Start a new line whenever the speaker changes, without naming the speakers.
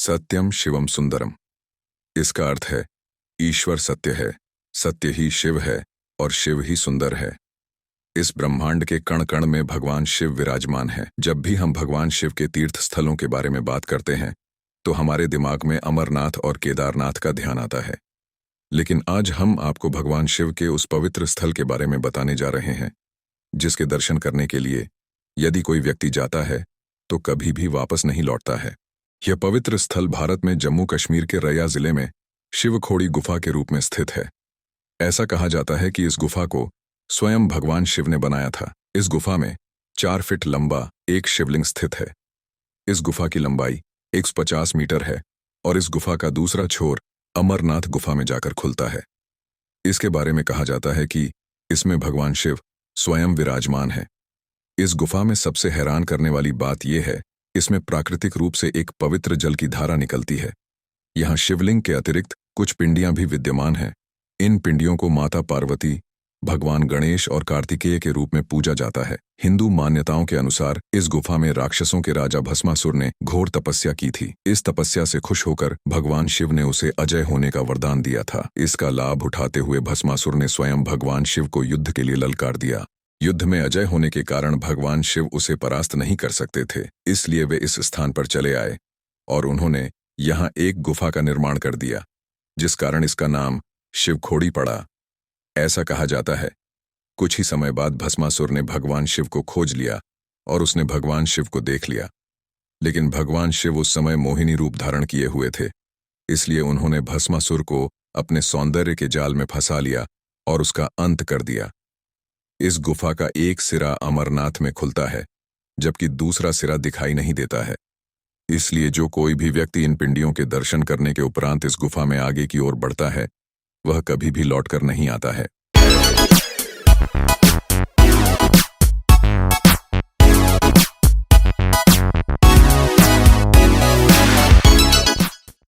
सत्यम शिवम सुंदरम। इसका अर्थ है ईश्वर सत्य है, सत्य ही शिव है और शिव ही सुंदर है। इस ब्रह्मांड के कण कण में भगवान शिव विराजमान है। जब भी हम भगवान शिव के तीर्थ स्थलों के बारे में बात करते हैं तो हमारे दिमाग में अमरनाथ और केदारनाथ का ध्यान आता है, लेकिन आज हम आपको भगवान शिव के उस पवित्र स्थल के बारे में बताने जा रहे हैं जिसके दर्शन करने के लिए यदि कोई व्यक्ति जाता है तो कभी भी वापस नहीं लौटता है। यह पवित्र स्थल भारत में जम्मू कश्मीर के रैया जिले में शिवखोड़ी गुफा के रूप में स्थित है। ऐसा कहा जाता है कि इस गुफा को स्वयं भगवान शिव ने बनाया था। इस गुफा में 4 फीट लंबा एक शिवलिंग स्थित है। इस गुफा की लंबाई 150 मीटर है और इस गुफा का दूसरा छोर अमरनाथ गुफा में जाकर खुलता है। इसके बारे में कहा जाता है कि इसमें भगवान शिव स्वयं विराजमान है। इस गुफा में सबसे हैरान करने वाली बात यह है, इसमें प्राकृतिक रूप से एक पवित्र जल की धारा निकलती है। यहाँ शिवलिंग के अतिरिक्त कुछ पिंडियां भी विद्यमान हैं। इन पिंडियों को माता पार्वती, भगवान गणेश और कार्तिकेय के रूप में पूजा जाता है। हिंदू मान्यताओं के अनुसार इस गुफा में राक्षसों के राजा भस्मासुर ने घोर तपस्या की थी। इस तपस्या से खुश होकर भगवान शिव ने उसे अजय होने का वरदान दिया था। इसका लाभ उठाते हुए भस्मासुर ने स्वयं भगवान शिव को युद्ध के लिए ललकार दिया। युद्ध में अजय होने के कारण भगवान शिव उसे परास्त नहीं कर सकते थे, इसलिए वे इस स्थान पर चले आए और उन्होंने यहाँ एक गुफा का निर्माण कर दिया, जिस कारण इसका नाम शिवखोड़ी पड़ा। ऐसा कहा जाता है कुछ ही समय बाद भस्मासुर ने भगवान शिव को खोज लिया और उसने भगवान शिव को देख लिया, लेकिन भगवान शिव उस समय मोहिनी रूप धारण किए हुए थे, इसलिए उन्होंने भस्मासुर को अपने सौंदर्य के जाल में फंसा लिया और उसका अंत कर दिया। इस गुफा का एक सिरा अमरनाथ में खुलता है जबकि दूसरा सिरा दिखाई नहीं देता है, इसलिए जो कोई भी व्यक्ति इन पिंडियों के दर्शन करने के उपरांत इस गुफा में आगे की ओर बढ़ता है वह कभी भी लौटकर नहीं आता है।